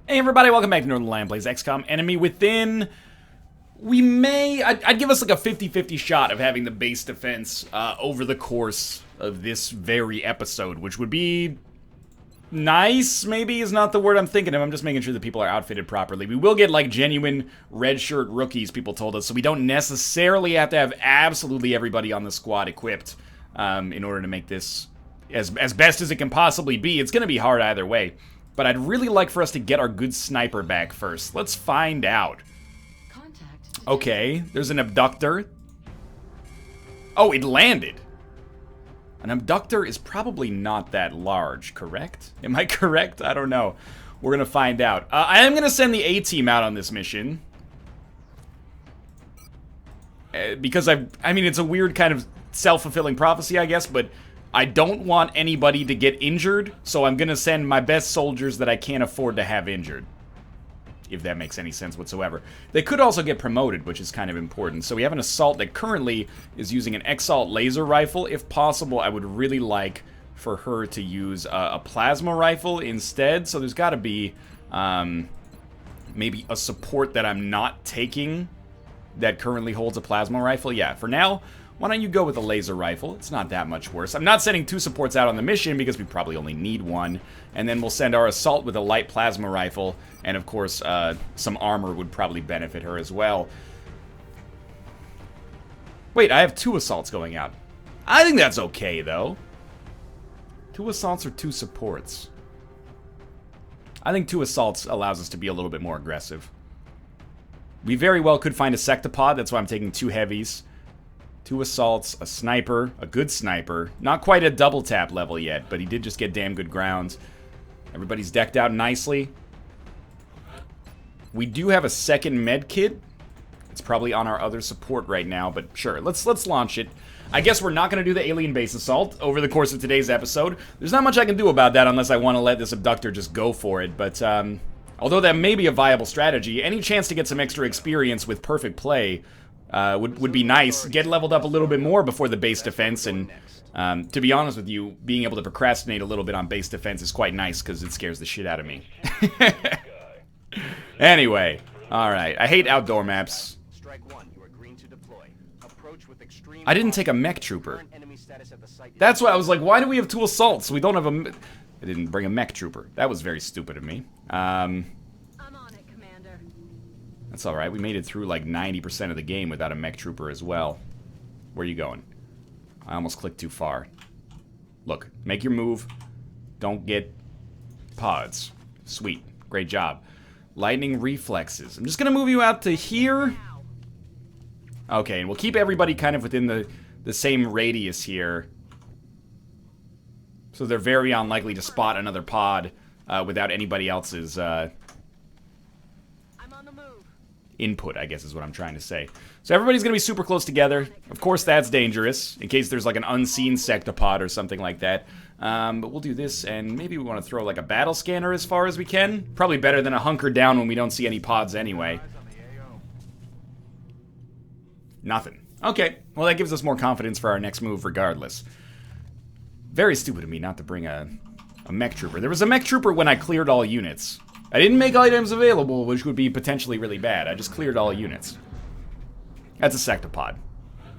Hey everybody, welcome back to Northernlion plays XCOM Enemy Within. I'd give us like a 50-50 shot of having the base defense over the course of this very episode, which would be nice, maybe is not the word I'm thinking of. I'm just making sure that people are outfitted properly. We will get like genuine red shirt rookies, people told us, so we don't necessarily have to have absolutely everybody on the squad equipped in order to make this as best as it can possibly be. It's going to be hard either way. But I'd really like for us to get our good sniper back first. Let's find out. Okay, there's an abductor. Oh, it landed. An abductor is probably not that large, correct? Am I correct? I don't know. We're going to find out. I am going to send the A-team out on this mission. Because I mean, it's a weird kind of self-fulfilling prophecy, I guess, but I don't want anybody to get injured, so I'm gonna send my best soldiers that I can't afford to have injured. If that makes any sense whatsoever. They could also get promoted, which is kind of important. So we have an assault that currently is using an XCOM laser rifle. If possible, I would really like for her to use a plasma rifle instead. So there's gotta be maybe a support that I'm not taking that currently holds a plasma rifle. Yeah, for now, why don't you go with a laser rifle? It's not that much worse. I'm not sending two supports out on the mission because we probably only need one. And then we'll send our assault with a light plasma rifle. And of course, some armor would probably benefit her as well. Wait, I have two assaults going out. I think that's okay, though. Two assaults or two supports? I think two assaults allows us to be a little bit more aggressive. We very well could find a sectopod. That's why I'm taking two heavies. Two assaults, a sniper, a good sniper. Not quite a double tap level yet, but he did just get damn good grounds. Everybody's decked out nicely. We do have a second med kit. It's probably on our other support right now, but sure, let's launch it. I guess we're not going to do the alien base assault over the course of today's episode. There's not much I can do about that unless I want to let this abductor just go for it, but although that may be a viable strategy, any chance to get some extra experience with perfect play would be nice. Get leveled up a little bit more before the base defense, and to be honest with you, being able to procrastinate a little bit on base defense is quite nice because it scares the shit out of me. Anyway, alright. I hate outdoor maps. I didn't take a mech trooper. That's why I was like, why do we have two assaults? We don't have a... I didn't bring a mech trooper. That was very stupid of me. That's alright, we made it through like 90% of the game without a mech trooper as well. Where are you going? I almost clicked too far. Look, make your move. Don't get pods. Sweet. Great job. Lightning reflexes. I'm just gonna move you out to here. Okay, and we'll keep everybody kind of within the same radius here. So they're very unlikely to spot another pod without anybody else's input, I guess is what I'm trying to say. So everybody's gonna be super close together. Of course, that's dangerous, in case there's like an unseen sectopod or something like that. But we'll do this, and maybe we want to throw like a battle scanner as far as we can. Probably better than a hunker down when we don't see any pods anyway. Nothing. Okay, well that gives us more confidence for our next move regardless. Very stupid of me not to bring a mech trooper. There was a mech trooper when I cleared all units. I didn't make items available, which would be potentially really bad. I just cleared all units. That's a sectopod.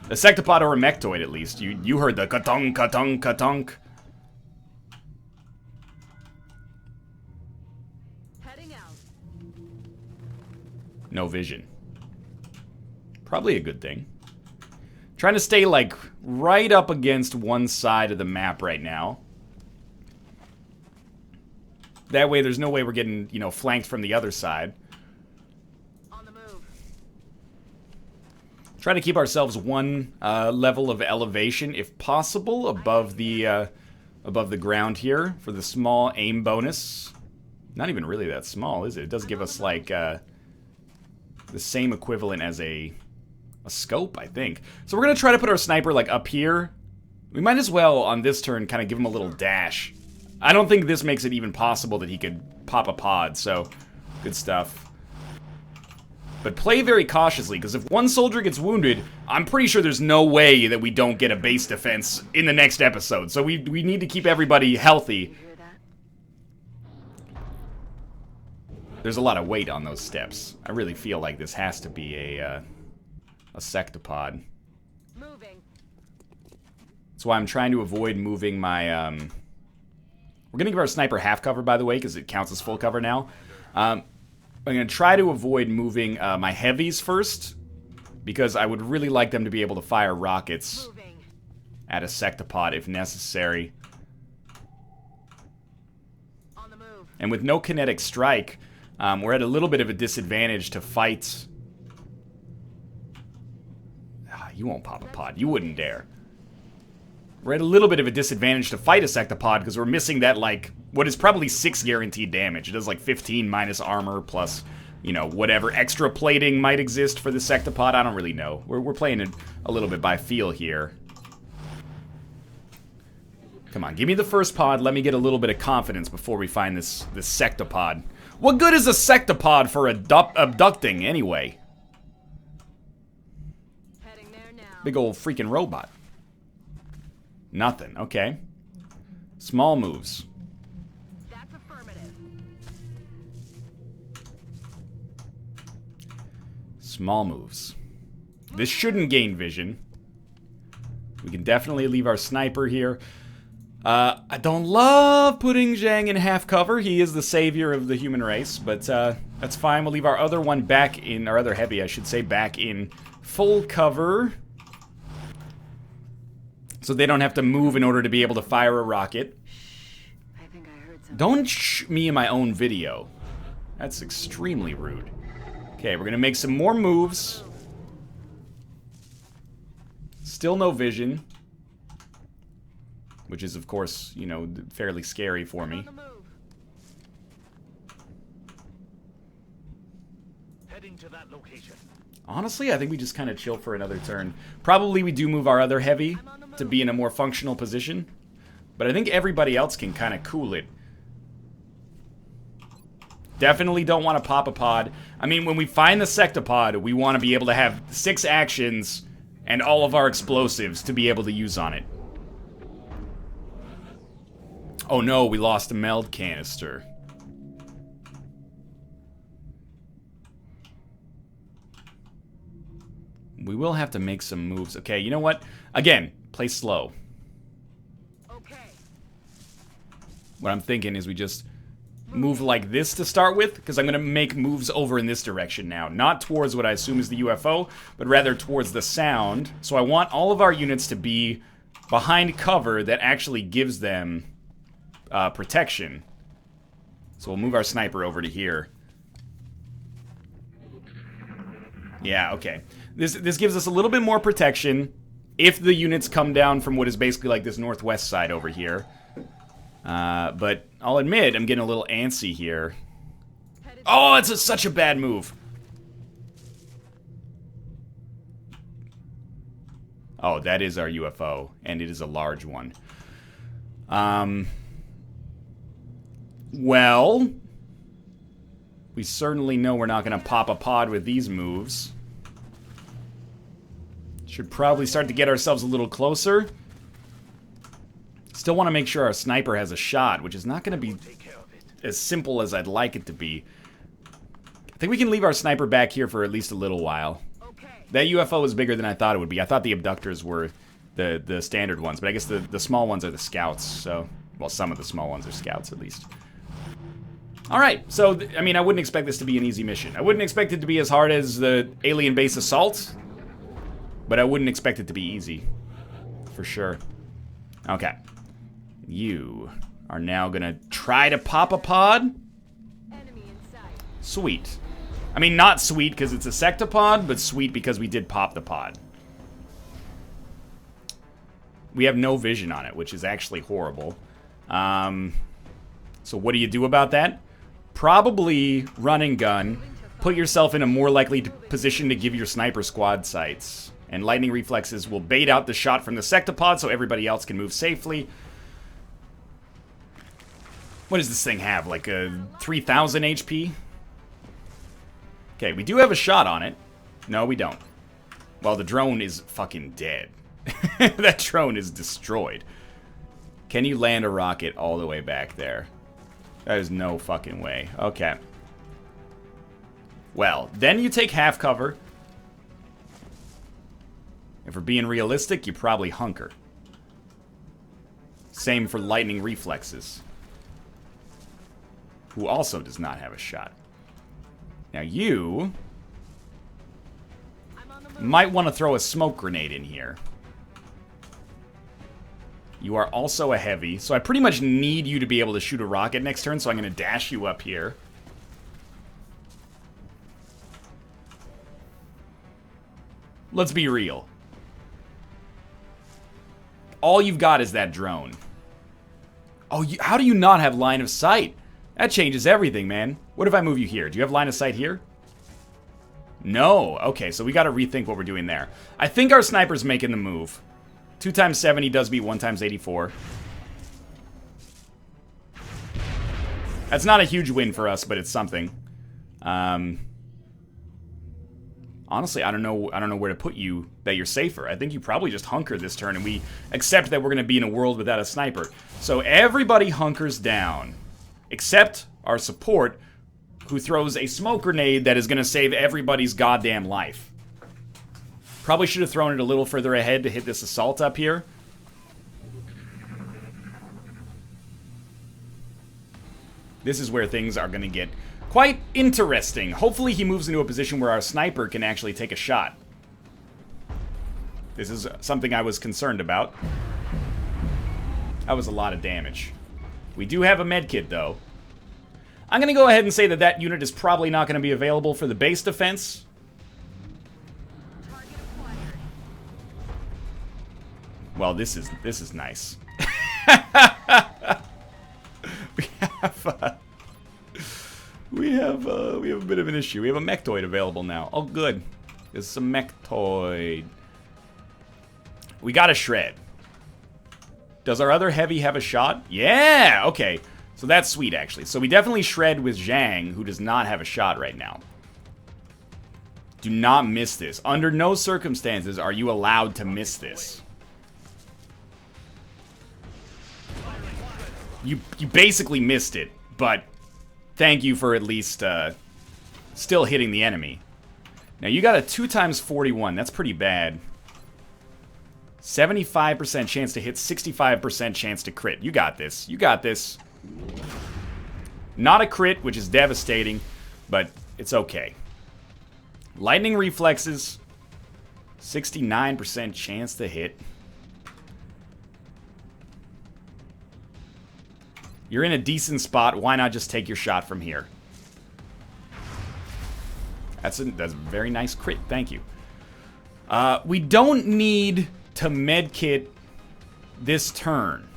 A sectopod or a mechtoid, at least. You heard the ka-tunk, ka-tunk, ka-tunk. Heading out. No vision. Probably a good thing. Trying to stay, like, right up against one side of the map right now. That way, there's no way we're getting, you know, flanked from the other side. On the move. Try to keep ourselves one level of elevation, if possible, above the ground here for the small aim bonus. Not even really that small, is it? It does give us like the same equivalent as a scope, I think. So we're gonna try to put our sniper like up here. We might as well on this turn kind of give him a little dash. I don't think this makes it even possible that he could pop a pod, so good stuff. But play very cautiously, because if one soldier gets wounded, I'm pretty sure there's no way that we don't get a base defense in the next episode. So we need to keep everybody healthy. There's a lot of weight on those steps. I really feel like this has to be a sectopod. Moving. That's why I'm trying to avoid moving my... We're going to give our sniper half cover, by the way, because it counts as full cover now. I'm going to try to avoid moving my heavies first, because I would really like them to be able to fire rockets at a sectopod if necessary. On the move. And with no kinetic strike, we're at a little bit of a disadvantage to fight. You won't pop a pod. You wouldn't dare. We're at a little bit of a disadvantage to fight a sectopod because we're missing that, like, what is probably 6 guaranteed damage. It does, like, 15 minus armor plus, you know, whatever extra plating might exist for the sectopod. I don't really know. We're playing it a little bit by feel here. Come on, give me the first pod. Let me get a little bit of confidence before we find this sectopod. What good is a sectopod for abducting, anyway? Heading there now. Big old freaking robot. Nothing. Okay. Small moves. That's affirmative. Small moves. This shouldn't gain vision. We can definitely leave our sniper here. I don't love putting Zhang in half cover. He is the savior of the human race, but that's fine. We'll leave our other one back in, our other heavy, I should say, back in full cover. So they don't have to move in order to be able to fire a rocket. I think I heard something. Don't shh me in my own video. That's extremely rude. Okay, we're gonna make some more moves. Still no vision. Which is, of course, you know, fairly scary for me. On the move. Heading to that location. Honestly, I think we just kind of chill for another turn. Probably we do move our other heavy to be in a more functional position. But I think everybody else can kind of cool it. Definitely don't want to pop a pod. I mean, when we find the sectopod, we want to be able to have 6 actions and all of our explosives to be able to use on it. Oh no, we lost a meld canister. We will have to make some moves. Okay, you know what? Again, play slow. Okay. What I'm thinking is we just move like this to start with, because I'm going to make moves over in this direction now. Not towards what I assume is the UFO, but rather towards the sound. So I want all of our units to be behind cover that actually gives them protection. So we'll move our sniper over to here. Yeah, okay. This gives us a little bit more protection if the units come down from what is basically like this northwest side over here. But I'll admit, I'm getting a little antsy here. Oh, it's such a bad move. Oh, that is our UFO, and it is a large one. Well, we certainly know we're not going to pop a pod with these moves. Should probably start to get ourselves a little closer. Still want to make sure our sniper has a shot, which is not going to be as simple as I'd like it to be. I think we can leave our sniper back here for at least a little while. That UFO is bigger than I thought it would be. I thought the abductors were the standard ones, but I guess the small ones are the scouts, so... Well, some of the small ones are scouts, at least. Alright, so, I mean, I wouldn't expect this to be an easy mission. I wouldn't expect it to be as hard as the alien base assault, but I wouldn't expect it to be easy. For sure. Okay. You are now gonna try to pop a pod? Enemy in sight. Sweet. I mean, not sweet because it's a sectopod, but sweet because we did pop the pod. We have no vision on it, which is actually horrible. So what do you do about that? Probably run and gun. Put yourself in a more likely position to give your sniper squad sights. And lightning reflexes will bait out the shot from the sectopod so everybody else can move safely. What does this thing have? Like a 3,000 HP? Okay, we do have a shot on it. No, we don't. Well, the drone is fucking dead. That drone is destroyed. Can you land a rocket all the way back there? That is no fucking way. Okay. Well, then you take half cover. If we're being realistic, you probably hunker. Same for lightning reflexes, who also does not have a shot. Now you might want to throw a smoke grenade in here. You are also a heavy, so I pretty much need you to be able to shoot a rocket next turn, so I'm going to dash you up here. Let's be real. All you've got is that drone. Oh, how do you not have line of sight? That changes everything, man. What if I move you here? Do you have line of sight here? No. Okay, so we got to rethink what we're doing there. I think our sniper's making the move. 2 times 70 does beat 1 times 84. That's not a huge win for us, but it's something. Honestly, I don't know where to put you that you're safer. I think you probably just hunker this turn, and we accept that we're going to be in a world without a sniper. So everybody hunkers down, except our support, who throws a smoke grenade that is going to save everybody's goddamn life. Probably should have thrown it a little further ahead to hit this assault up here. This is where things are going to get quite interesting. Hopefully he moves into a position where our sniper can actually take a shot. This is something I was concerned about. That was a lot of damage. We do have a medkit, though. I'm going to go ahead and say that that unit is probably not going to be available for the base defense. Well, this is nice. we have a bit of an issue. We have a mechtoid available now. Oh, good. There's some mechtoid. We got a shred. Does our other heavy have a shot? Yeah. Okay. So that's sweet, actually. So we definitely shred with Zhang, who does not have a shot right now. Do not miss this. Under no circumstances are you allowed to miss this. You basically missed it, but thank you for at least still hitting the enemy. Now, you got a 2 times 41. That's pretty bad. 75% chance to hit, 65% chance to crit. You got this. You got this. Not a crit, which is devastating, but it's okay. Lightning reflexes, 69% chance to hit. You're in a decent spot. Why not just take your shot from here? That's a very nice crit. Thank you. We don't need to medkit this turn.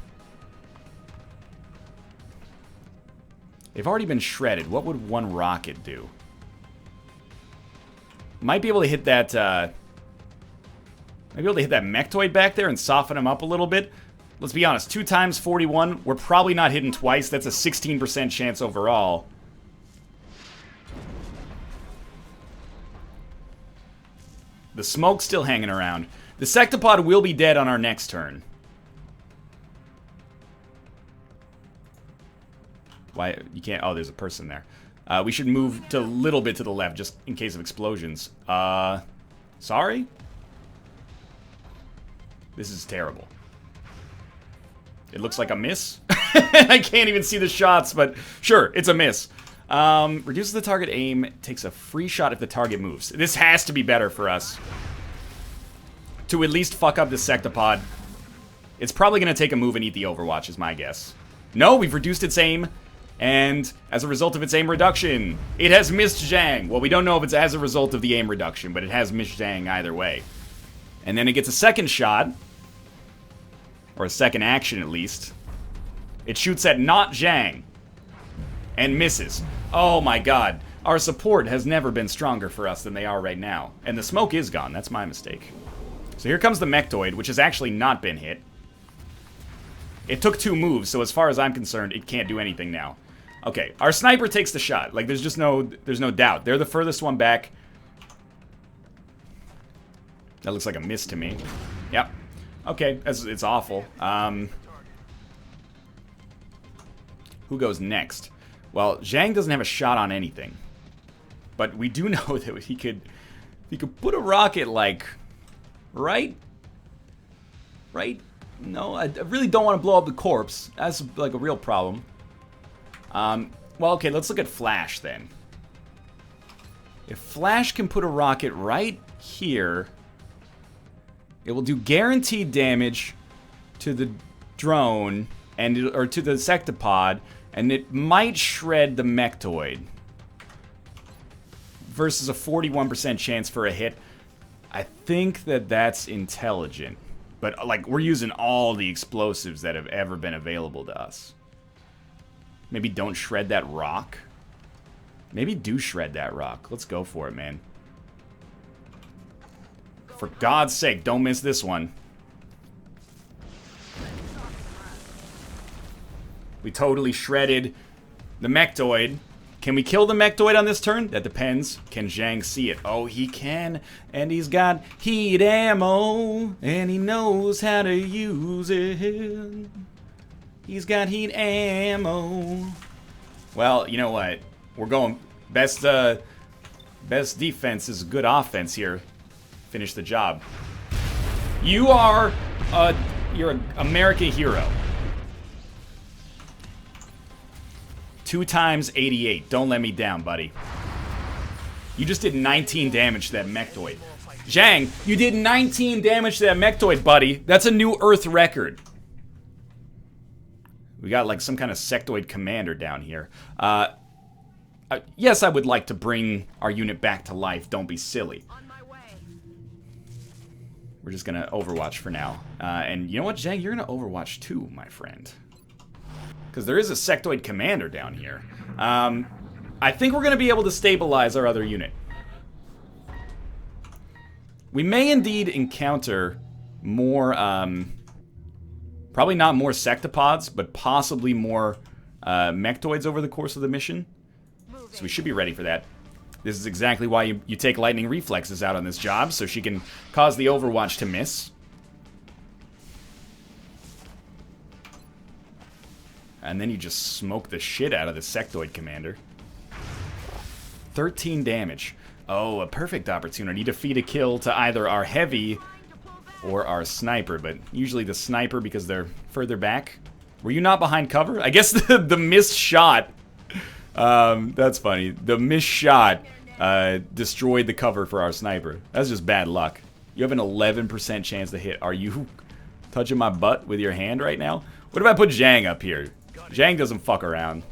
They've already been shredded. What would one rocket do? Might be able to hit that. Might be able to hit that mechtoid back there and soften him up a little bit. Let's be honest, 2 times 41, we're probably not hitting twice. That's a 16% chance overall. The smoke's still hanging around. The sectopod will be dead on our next turn. Why? You can't... Oh, there's a person there. We should move to a little bit to the left, just in case of explosions. Sorry? This is terrible. It looks like a miss. I can't even see the shots, but sure, it's a miss. Reduces the target aim, takes a free shot if the target moves. This has to be better for us. To at least fuck up the sectopod. It's probably going to take a move and eat the Overwatch, is my guess. No, we've reduced its aim, and as a result of its aim reduction, it has missed Zhang. Well, we don't know if it's as a result of the aim reduction, but it has missed Zhang either way. And then it gets a second shot. Or a second action, at least. It shoots at not Zhang. And misses. Oh my god. Our support has never been stronger for us than they are right now. And the smoke is gone. That's my mistake. So here comes the mechtoid, which has actually not been hit. It took 2 moves, so as far as I'm concerned, it can't do anything now. Okay, our sniper takes the shot. Like, there's no doubt. They're the furthest one back. That looks like a miss to me. Yep. Okay, it's awful. Who goes next? Well, Zhang doesn't have a shot on anything. But we do know that he could put a rocket, like, right? No, I really don't want to blow up the corpse. That's, like, a real problem. Well, okay, let's look at Flash, then. If Flash can put a rocket right here, it will do guaranteed damage to the drone, or to the sectopod, and it might shred the mechtoid. Versus a 41% chance for a hit. I think that that's intelligent. But, like, we're using all the explosives that have ever been available to us. Maybe don't shred that rock. Maybe do shred that rock. Let's go for it, man. For God's sake, don't miss this one. We totally shredded the mechtoid. Can we kill the mechtoid on this turn? That depends. Can Zhang see it? Oh, he can. And he's got heat ammo. And he knows how to use it. He's got heat ammo. Well, you know what? We're going best defense is good offense here. Finish the job. You're an American hero. 2 times 88. Don't let me down, buddy. You just did 19 damage to that mechtoid. Zhang, you did 19 damage to that mechtoid, buddy. That's a new Earth record. We got like some kind of sectoid commander down here. Yes, I would like to bring our unit back to life. Don't be silly. On my way. We're just gonna Overwatch for now. And you know what, Zhang? You're gonna Overwatch too, my friend. Because there is a sectoid commander down here. I think we're going to be able to stabilize our other unit. We may indeed encounter more, probably not more sectopods, but possibly more mechtoids over the course of the mission. So we should be ready for that. This is exactly why you take Lightning Reflexes out on this job, so she can cause the Overwatch to miss. And then you just smoke the shit out of the sectoid commander. 13 damage. Oh, a perfect opportunity to feed a kill to either our heavy or our sniper, but usually the sniper because they're further back. Were you not behind cover? I guess the missed shot, that's funny. The missed shot destroyed the cover for our sniper. That's just bad luck. You have an 11% chance to hit. Are you touching my butt with your hand right now? What if I put Zhang up here? Zhang doesn't fuck around.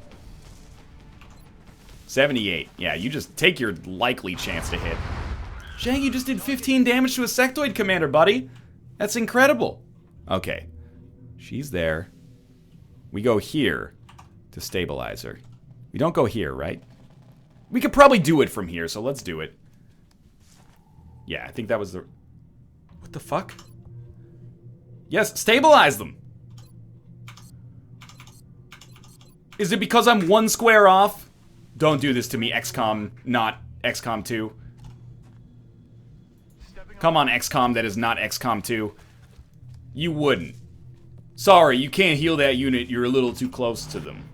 78. Yeah, you just take your likely chance to hit. Zhang, you just did 15 damage to a sectoid commander, buddy. That's incredible. Okay. She's there. We go here to stabilize her. We don't go here, right? We could probably do it from here, so let's do it. Yeah, I think that was the... What the fuck? Yes, stabilize them. Is it because I'm 1 square off? Don't do this to me, XCOM, not XCOM 2. Come on, XCOM that is not XCOM 2. You wouldn't. Sorry, you can't heal that unit. You're a little too close to them.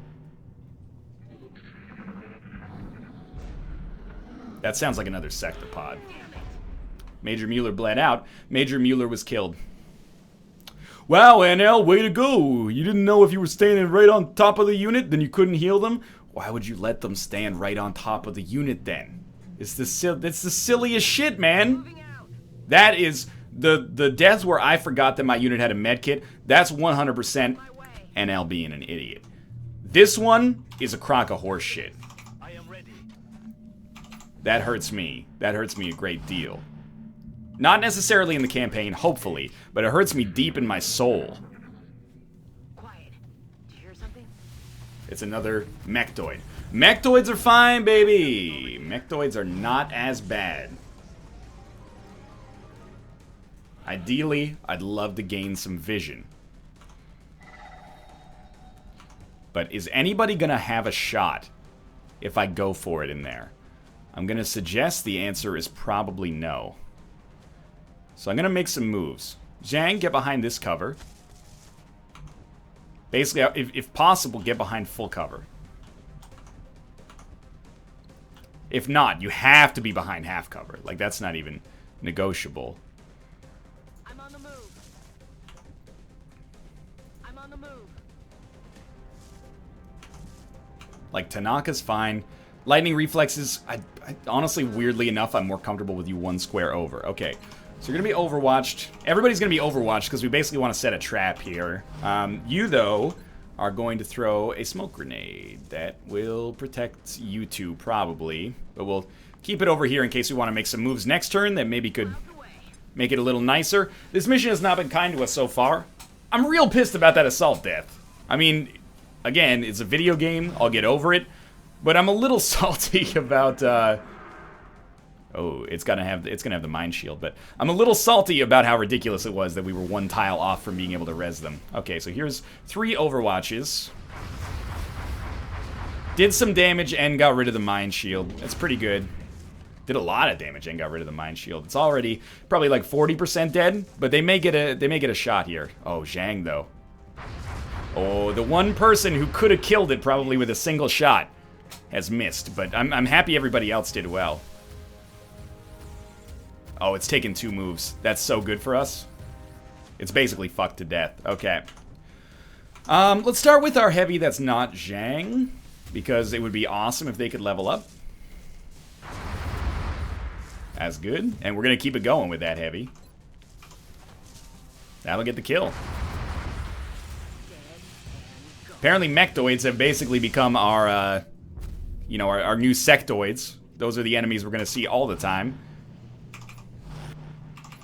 That sounds like another sectopod. Major Mueller bled out. Major Mueller was killed. Wow, NL, way to go. You didn't know if you were standing right on top of the unit, then you couldn't heal them? Why would you let them stand right on top of the unit then? It's the silliest shit, man. That is the deaths where I forgot that my unit had a medkit. That's 100% NL being an idiot. This one is a crock of horse shit. I am ready. That hurts me. That hurts me a great deal. Not necessarily in the campaign, hopefully, but it hurts me deep in my soul. Quiet. Did you hear something? It's another mechtoid. Mechtoids are fine, baby. Mechtoids are not as bad. Ideally, I'd love to gain some vision. But is anybody gonna have a shot if I go for it in there? I'm gonna suggest the answer is probably no. So I'm gonna make some moves. Zhang, get behind this cover. Basically, if possible, get behind full cover. If not, you have to be behind half cover. Like, that's not even negotiable. I'm on the move. I'm on the move. Like, Tanaka's fine. Lightning reflexes, I honestly, weirdly enough, I'm more comfortable with you one square over. Okay, so you're going to be overwatched. Everybody's going to be overwatched because we basically want to set a trap here. You, though, are going to throw a smoke grenade. That will protect you two, probably. But we'll keep it over here in case we want to make some moves next turn that maybe could make it a little nicer. This mission has not been kind to us so far. I'm real pissed about that assault death. I mean, again, it's a video game. I'll get over it. But I'm a little salty about, oh, it's gonna have the mind shield, but I'm a little salty about how ridiculous it was that we were one tile off from being able to res them. Okay, so here's 3 overwatches. Did some damage and got rid of the mind shield. That's pretty good. Did a lot of damage and got rid of the mind shield. It's already probably like 40% dead, but they may get a shot here. Oh, Zhang though. Oh, the one person who could have killed it probably with a single shot has missed, but I'm happy everybody else did well. Oh, it's taken 2 moves. That's so good for us. It's basically fucked to death. Okay. Let's start with our heavy that's not Zhang, because it would be awesome if they could level up. That's good. And we're going to keep it going with that heavy. That'll get the kill. Apparently mechtoids have basically become our, you know, our new sectoids. Those are the enemies we're going to see all the time.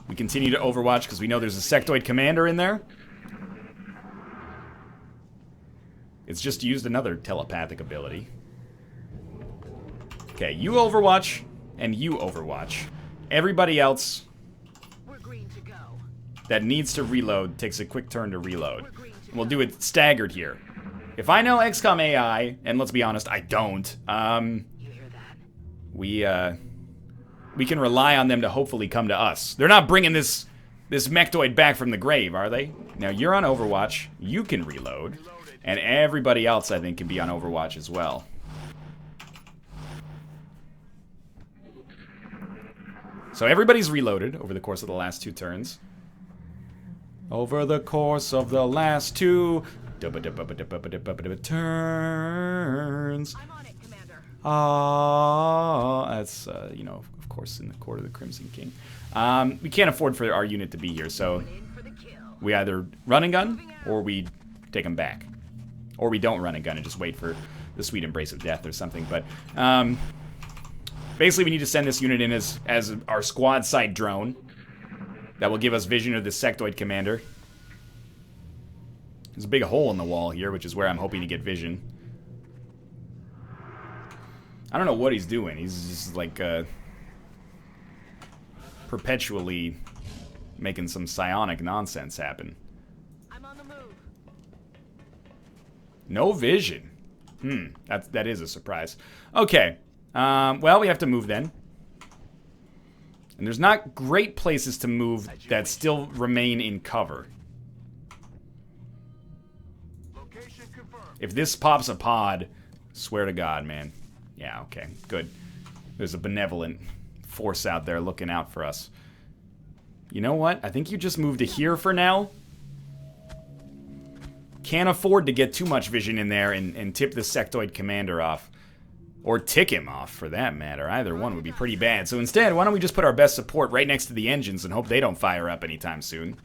We continue to overwatch because we know there's a sectoid commander in there. It's just used another telepathic ability. Okay, you overwatch and you overwatch. Everybody else We're green to go. that needs to reload takes a quick turn to reload. And we'll do it staggered here. If I know XCOM AI, and let's be honest, I don't, You hear that? we can rely on them to hopefully come to us. They're not bringing this mechtoid back from the grave, are they? Now, you're on Overwatch. You can reload. And everybody else, I think, can be on Overwatch as well. So everybody's reloaded over the course of the last 2 turns. Over the course of the last 2 turns. I'm on it, Commander. That's, you know, of course, in the court of the Crimson King. We can't afford for our unit to be here, so In for the kill. we either run and gun, or we take them back. Or we don't run and gun and just wait for the sweet embrace of death or something. But, basically we need to send this unit in as our squad side drone. That will give us vision of the sectoid commander. There's a big hole in the wall here, which is where I'm hoping to get vision. I don't know what he's doing. He's just like perpetually making some psionic nonsense happen. I'm on the move. No vision. That is a surprise. Okay. Well, we have to move then. And there's not great places to move that still remain in cover. Location confirmed. If this pops a pod, swear to God, man. Yeah, okay, good. There's a benevolent force out there looking out for us. You know what? I think you just move to here for now. Can't afford to get too much vision in there and tip the sectoid commander off. Or tick him off, for that matter. Either one would be pretty bad. So instead, why don't we just put our best support right next to the engines and hope they don't fire up anytime soon.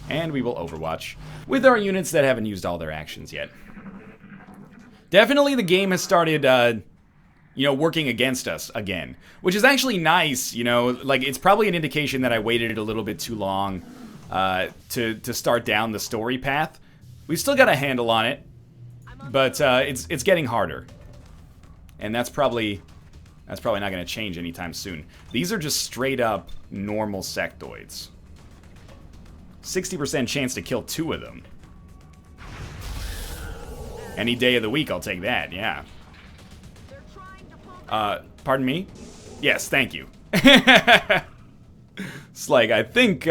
And we will overwatch with our units that haven't used all their actions yet. Definitely the game has started, you know, working against us again. Which is actually nice, you know. Like, it's probably an indication that I waited a little bit too long to start down the story path. We've still got a handle on it. But it's getting harder. And that's probably not going to change anytime soon. These are just straight up normal sectoids. 60% chance to kill 2 of them. Any day of the week, I'll take that, yeah. They're trying to pull Pardon me? Yes, thank you. It's like, I think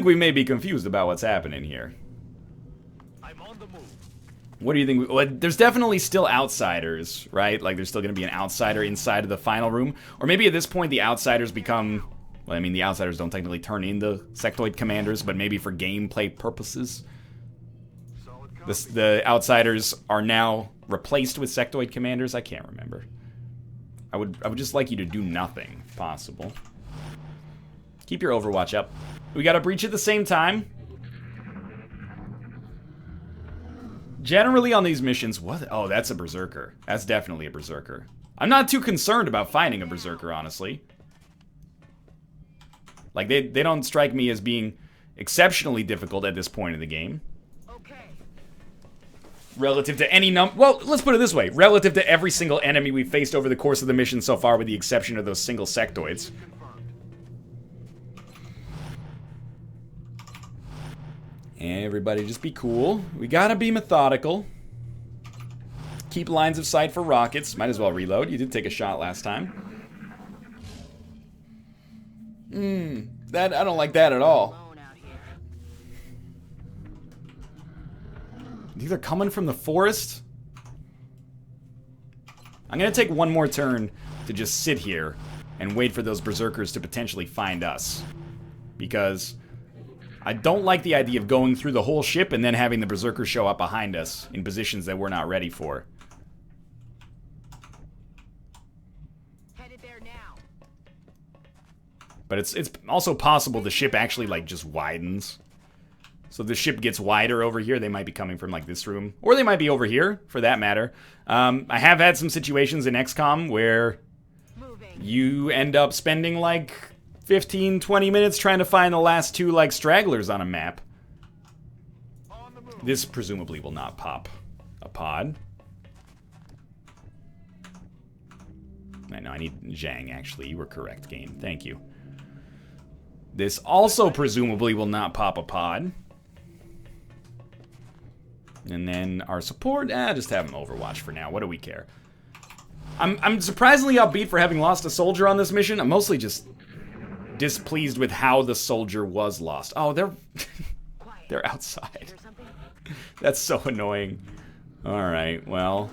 we may be confused about what's happening here. I'm on the move. What do you think? Well, there's definitely still outsiders, right? Like, there's still going to be an outsider inside of the final room. Or maybe at this point the outsiders become... Well, I mean, the outsiders don't technically turn into sectoid commanders, but maybe for gameplay purposes. The outsiders are now replaced with sectoid commanders. I can't remember. I would just like you to do nothing, if possible. Keep your Overwatch up. We got a breach at the same time. Generally on these missions, what? Oh, that's a berserker. That's definitely a berserker. I'm not too concerned about finding a berserker, honestly. Like, they don't strike me as being exceptionally difficult at this point in the game. Okay. Relative to any well, let's put it this way. Relative to every single enemy we've faced over the course of the mission so far, with the exception of those single sectoids. Everybody just be cool. We gotta be methodical. Keep lines of sight for rockets. Might as well reload. You did take a shot last time. That I don't like that at all. Alone out here. You think they're coming from the forest? I'm gonna take one more turn to just sit here and wait for those berserkers to potentially find us. Because I don't like the idea of going through the whole ship and then having the berserkers show up behind us in positions that we're not ready for. Headed there now. But it's also possible the ship actually, like, just widens. So the ship gets wider over here. They might be coming from, like, this room. Or they might be over here, for that matter. I have had some situations in XCOM where Moving. you end up spending, like, 15, 20 minutes trying to find the last two, like, stragglers on a map. On the move. This presumably will not pop a pod. I know, I need Zhang, actually. You were correct, game. Thank you. This also presumably will not pop a pod. And then our support, just have him Overwatch for now. What do we care? I'm surprisingly upbeat for having lost a soldier on this mission. I'm mostly just displeased with how the soldier was lost. Oh, they're Quiet. they're outside. Hear something? That's so annoying. Alright, well.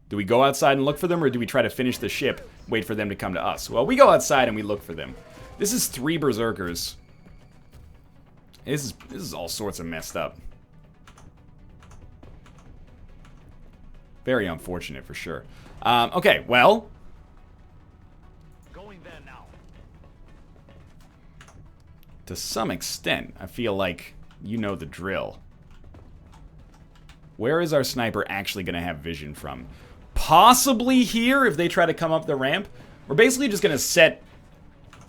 Do we go outside and look for them, or do we try to finish the ship, wait for them to come to us? Well, we go outside and we look for them. This is 3 berserkers. This is all sorts of messed up. Very unfortunate for sure. Okay, well. Going there now. To some extent, I feel like you know the drill. Where is our sniper actually going to have vision from? Possibly here, if they try to come up the ramp. We're basically just going to set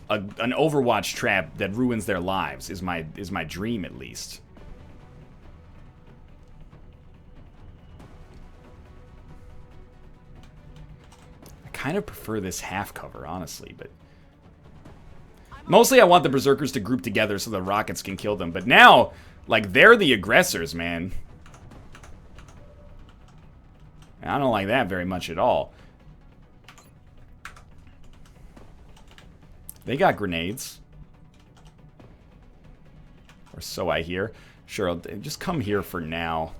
an Overwatch trap that ruins their lives, is my dream at least. I kind of prefer this half cover, honestly, but mostly I want the berserkers to group together so the rockets can kill them. But now, like, they're the aggressors, man. I don't like that very much at all. They got grenades. Or so I hear. Sure, just come here for now.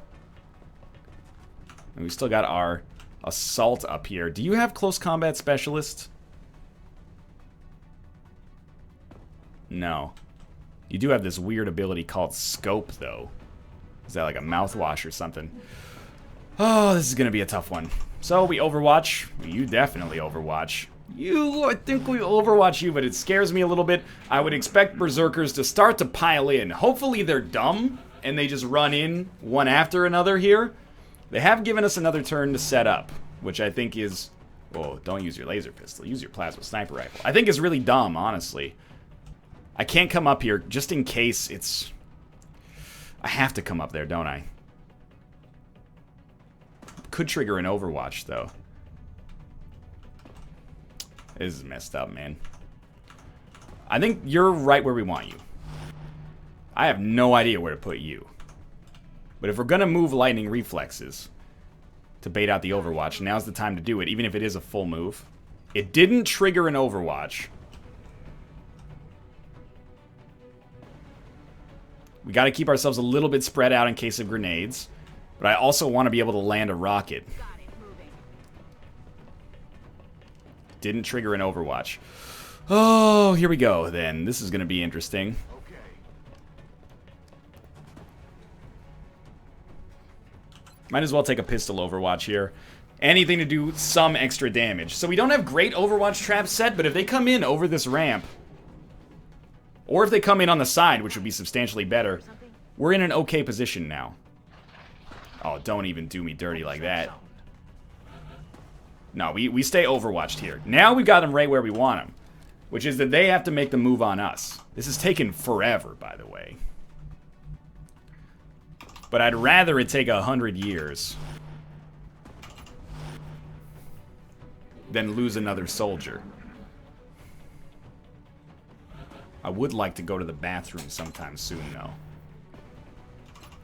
And we still got our assault up here. Do you have close combat specialist? No. You do have this weird ability called scope, though. Is that like a mouthwash or something? Oh, this is gonna be a tough one. So we Overwatch. You definitely Overwatch. I think we Overwatch you, but it scares me a little bit. I would expect berserkers to start to pile in. Hopefully they're dumb and they just run in one after another here. They have given us another turn to set up, which I think is... Oh, don't use your laser pistol. Use your plasma sniper rifle. I think is really dumb, honestly. I can't come up here just in case it's... I have to come up there, don't I? Could trigger an Overwatch, though. This is messed up, man. I think you're right where we want you. I have no idea where to put you. But if we're gonna move lightning reflexes to bait out the Overwatch, now's the time to do it, even if it is a full move. It didn't trigger an Overwatch. We gotta keep ourselves a little bit spread out in case of grenades. But I also want to be able to land a rocket. Got it. Moving. Didn't trigger an Overwatch. Oh, here we go then. This is going to be interesting. Okay. Might as well take a pistol Overwatch here. Anything to do some extra damage. So we don't have great Overwatch traps set, but if they come in over this ramp, or if they come in on the side, which would be substantially better, we're in an okay position now. Oh, don't even do me dirty like that. No, we stay Overwatched here. Now we've got them right where we want them, which is that they have to make the move on us. This has taken forever, by the way. But I'd rather it take 100 years than lose another soldier. I would like to go to the bathroom sometime soon, though.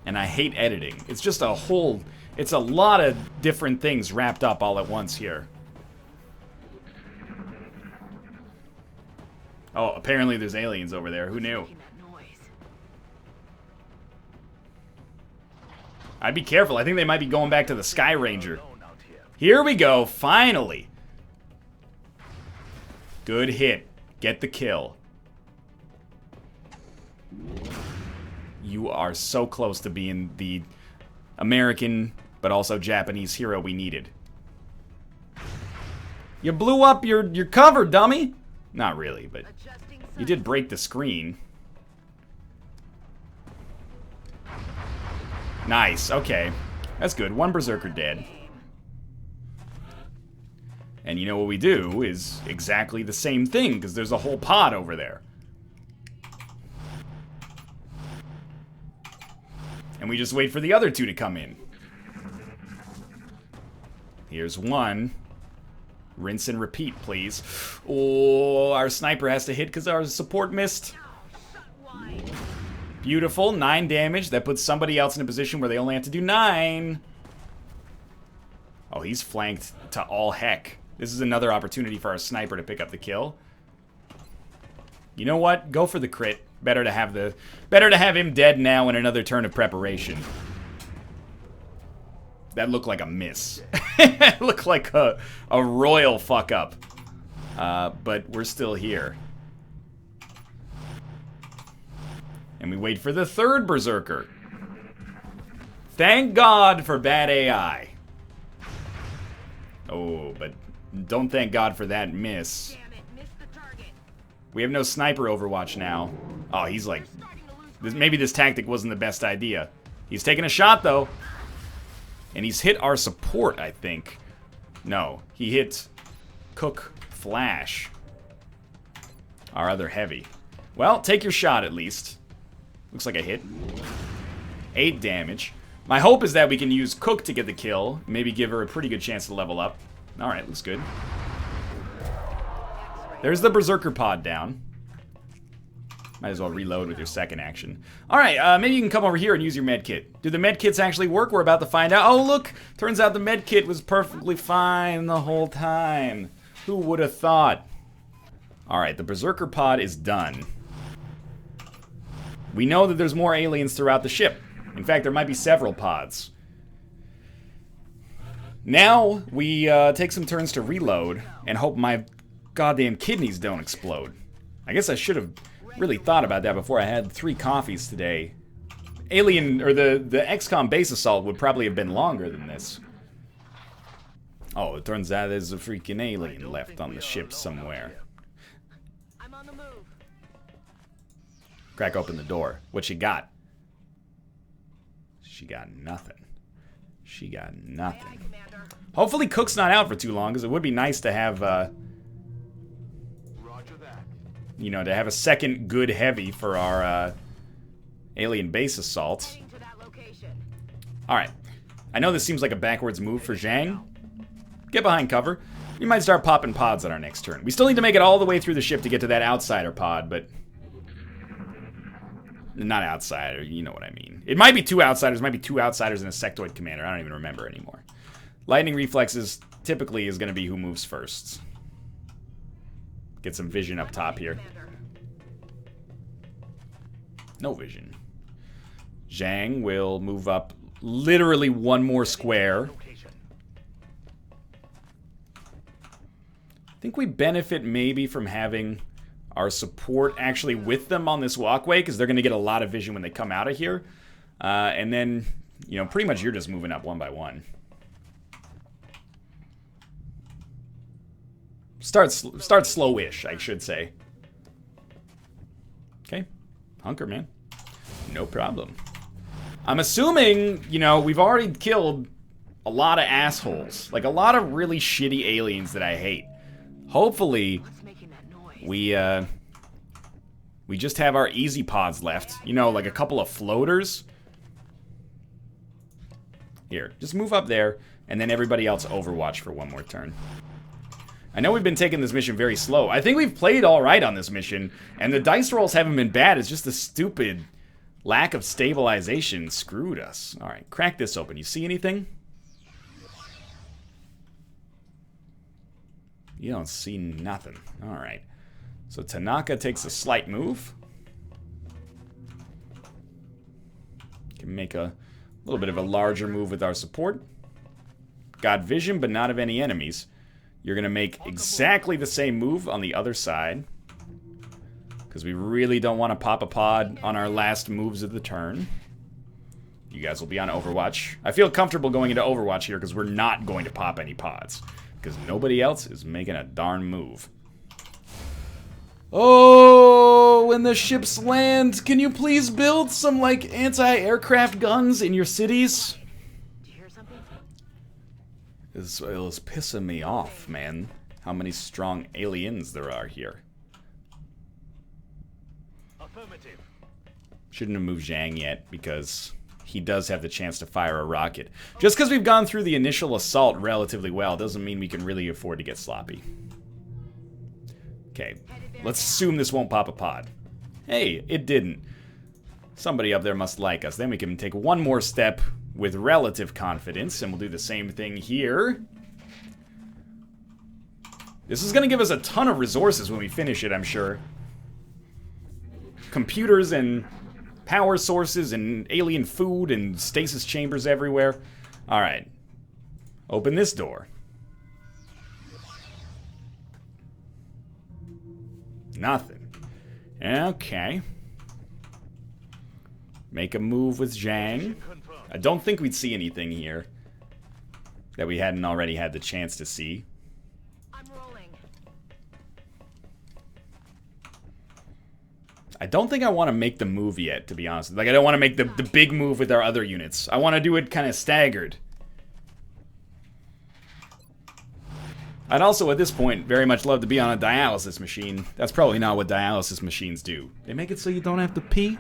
And I hate editing. It's just a whole... It's a lot of different things wrapped up all at once here. Oh, apparently there's aliens over there. Who knew? Making that noise. I'd be careful. I think they might be going back to the Sky Ranger. Alone out here. Here we go, finally. Good hit. Get the kill. You are so close to being the American, but also Japanese hero we needed. You blew up your cover, dummy! Not really, but Adjusting you did break the screen. Nice, okay. That's good. One Berserker dead. And you know what we do is exactly the same thing, because there's a whole pod over there. And we just wait for the other two to come in. Here's one. Rinse and repeat, please. Oh, our sniper has to hit because our support missed. shut wide. Beautiful, 9 damage. That puts somebody else in a position where they only have to do 9. Oh, he's flanked to all heck. This is another opportunity for our sniper to pick up the kill. You know what? Go for the crit. Better to have him dead now in another turn of preparation. That looked like a miss. It looked like a royal fuck up. But we're still here. And we wait for the third Berserker. Thank God for bad AI. Oh, but don't thank God for that miss. Damn it, missed the target. We have no sniper Overwatch now. Oh, he's like... Starting to lose Maybe this tactic wasn't the best idea. He's taking a shot, though. And he's hit our support, I think. No, he hit Cook Flash. Our other heavy. Well, take your shot, at least. Looks like a hit. 8 damage. My hope is that we can use Cook to get the kill. Maybe give her a pretty good chance to level up. Alright, looks good. There's the Berserker pod down. Might as well reload with your second action. Alright, maybe you can come over here and use your med kit. Do the med kits actually work? We're about to find out. Oh, look! Turns out the med kit was perfectly fine the whole time. Who would have thought? Alright, the Berserker pod is done. We know that there's more aliens throughout the ship. In fact, there might be several pods. Now, we take some turns to reload and hope my goddamn kidneys don't explode. I guess I should have really thought about that before I had 3 coffees today. Alien, or the XCOM base assault would probably have been longer than this. Oh, it turns out there's a freaking alien left on the ship somewhere. I'm on the move. Crack open the door. What she got? She got nothing. She got Aye, nothing. Commander. Hopefully Cook's not out for too long, because it would be nice to have, Roger that. you know, to have a second good heavy for our alien base assault. Heading to that location. Alright. I know this seems like a backwards move for Zhang. Get behind cover. We might start popping pods on our next turn. We still need to make it all the way through the ship to get to that outsider pod, but... Not outsider, you know what I mean. It might be 2 outsiders, might be 2 outsiders and a sectoid commander. I don't even remember anymore. Lightning reflexes typically is going to be who moves first. Get some vision up top here. Commander. No vision. Zhang will move up literally one more square. Location. I think we benefit maybe from having our support actually with them on this walkway, because they're going to get a lot of vision when they come out of here. And then, you know, pretty much you're just moving up one by one. Start slowish, I should say. Okay. Hunker, man. No problem. I'm assuming, you know, we've already killed a lot of assholes. Like, a lot of really shitty aliens that I hate. Hopefully, What's making that noise? we just have our easy pods left. You know, like a couple of floaters. Here, just move up there, and then everybody else overwatch for one more turn. I know we've been taking this mission very slow. I think we've played all right on this mission, and the dice rolls haven't been bad. It's just the stupid lack of stabilization screwed us. All right, crack this open. You see anything? You don't see nothing. All right. So Tanaka takes a slight move. Can make a little bit of a larger move with our support. Got vision, but not of any enemies. You're going to make exactly the same move on the other side. Because we really don't want to pop a pod on our last moves of the turn. You guys will be on Overwatch. I feel comfortable going into Overwatch here because we're not going to pop any pods. Because nobody else is making a darn move. Oh, when the ships land, can you please build some, like, anti-aircraft guns in your cities? Did you hear something? It was pissing me off, man. How many strong aliens there are here. Affirmative. Shouldn't have moved Zhang yet, because he does have the chance to fire a rocket. Just because we've gone through the initial assault relatively well doesn't mean we can really afford to get sloppy. Okay, let's assume this won't pop a pod. Hey, it didn't. Somebody up there must like us. Then we can take one more step with relative confidence, and we'll do the same thing here. This is going to give us a ton of resources when we finish it, I'm sure. Computers and power sources and alien food and stasis chambers everywhere. Alright. Open this door. Nothing. Okay. Make a move with Zhang. I don't think we'd see anything here that we hadn't already had the chance to see. I'm rolling. I don't think I want to make the move yet, to be honest. Like, I don't want to make the big move with our other units. I want to do it kind of staggered. I'd also, at this point, very much love to be on a dialysis machine. That's probably not what dialysis machines do. They make it so you don't have to pee?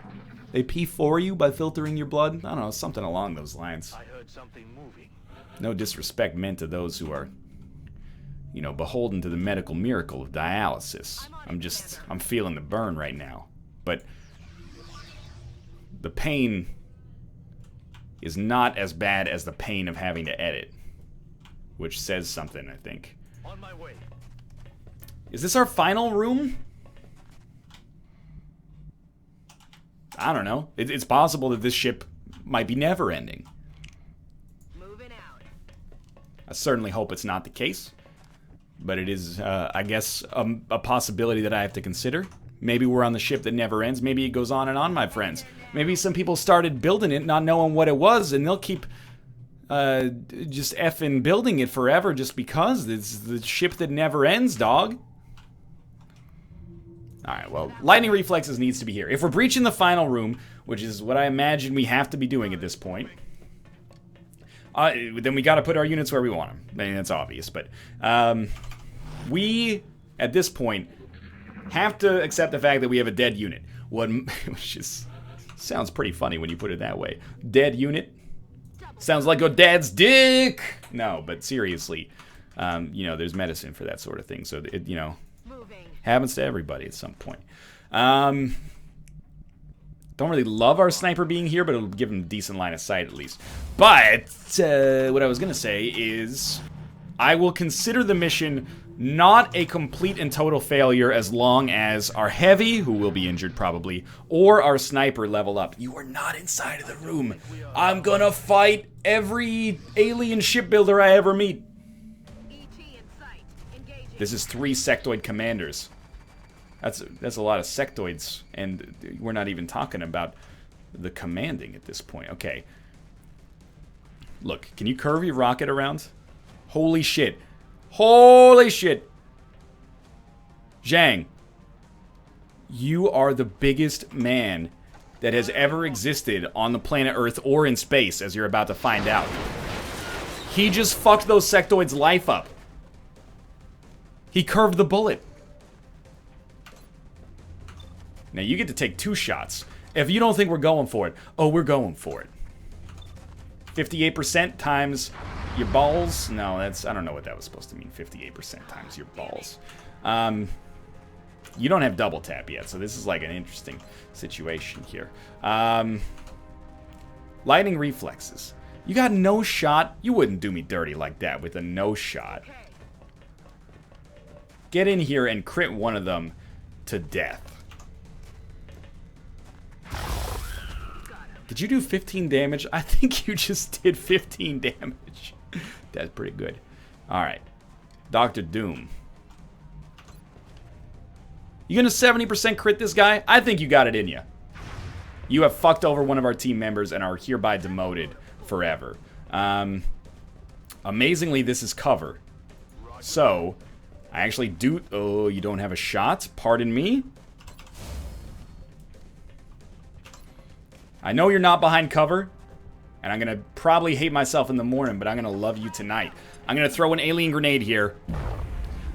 They pee for you by filtering your blood? I don't know, something along those lines. I heard something moving. No disrespect meant to those who are, you know, beholden to the medical miracle of dialysis. I'm feeling the burn right now. But the pain is not as bad as the pain of having to edit. Which says something, I think. On my way. Is this our final room? I don't know. It's possible that this ship might be never ending. Moving out. I certainly hope it's not the case. But it is, I guess, a possibility that I have to consider. Maybe we're on the ship that never ends. Maybe it goes on and on, my friends. Maybe some people started building it not knowing what it was, and they'll keep just effing building it forever just because. It's the ship that never ends, dog. Alright, well, lightning reflexes needs to be here. If we're breaching the final room, which is what I imagine we have to be doing at this point, then we gotta put our units where we want them. I mean, that's obvious, but we, at this point, have to accept the fact that we have a dead unit. Which is, sounds pretty funny when you put it that way. Dead unit. Sounds like a dad's dick! No, but seriously, you know, there's medicine for that sort of thing, so it, you know, Moving. happens to everybody at some point. Don't really love our sniper being here, but it'll give him a decent line of sight at least. But what I was gonna say is, I will consider the mission Not a complete and total failure as long as our heavy, who will be injured probably, or our sniper level up. You are not inside of the room. I'm gonna fight every alien shipbuilder I ever meet. ET in sight. Engaging. This is 3 sectoid commanders. That's a lot of sectoids, and we're not even talking about the commanding at this point. Okay. Look, can you curve your rocket around? Holy shit. Holy shit. Zhang, you are the biggest man that has ever existed on the planet Earth or in space, as you're about to find out. He just fucked those sectoids' life up. He curved the bullet. Now you get to take 2 shots. If you don't think we're going for it, oh, we're going for it. 58% times your balls. No, that's, I don't know what that was supposed to mean. 58% times your balls. You don't have double tap yet, so this is like an interesting situation here. Lightning reflexes. You got no shot? You wouldn't do me dirty like that with a no shot. Get in here and crit one of them to death. Did you do 15 damage? I think you just did 15 damage. That's pretty good. Alright. Dr. Doom. You gonna 70% crit this guy? I think you got it in you. You have fucked over one of our team members and are hereby demoted forever. Amazingly, this is cover. So, I actually do... Oh, you don't have a shot? Pardon me? I know you're not behind cover, and I'm gonna probably hate myself in the morning, but I'm gonna love you tonight. I'm gonna throw an alien grenade here.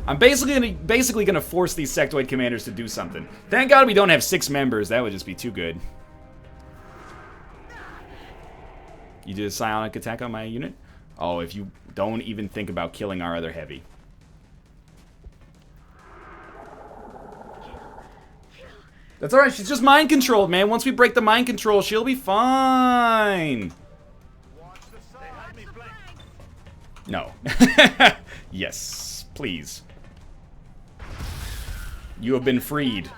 I'm basically gonna force these sectoid commanders to do something. Thank God we don't have 6 members. That would just be too good. You did a psionic attack on my unit? Oh, if you don't even think about killing our other heavy. That's alright, she's just mind controlled, man. Once we break the mind control, she'll be fine. No. Yes, please. You have been freed.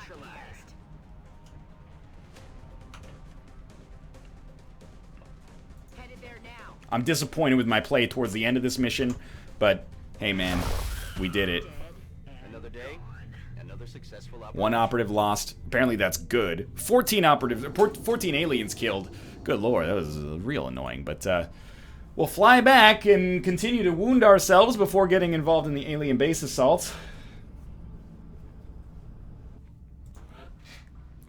I'm disappointed with my play towards the end of this mission, but hey man, we did it. Another day, another successful operation. 1 operative lost. Apparently that's good. 14 operatives, 14 aliens killed. Good lord, that was real annoying. But we'll fly back and continue to wound ourselves before getting involved in the alien base assault.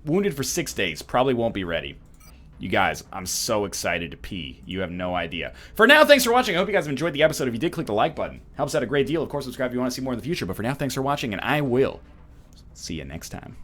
Wounded for 6 days. Probably won't be ready. You guys, I'm so excited to pee. You have no idea. For now, thanks for watching. I hope you guys have enjoyed the episode. If you did, click the like button. Helps out a great deal. Of course, subscribe if you want to see more in the future. But for now, thanks for watching, and I will see you next time.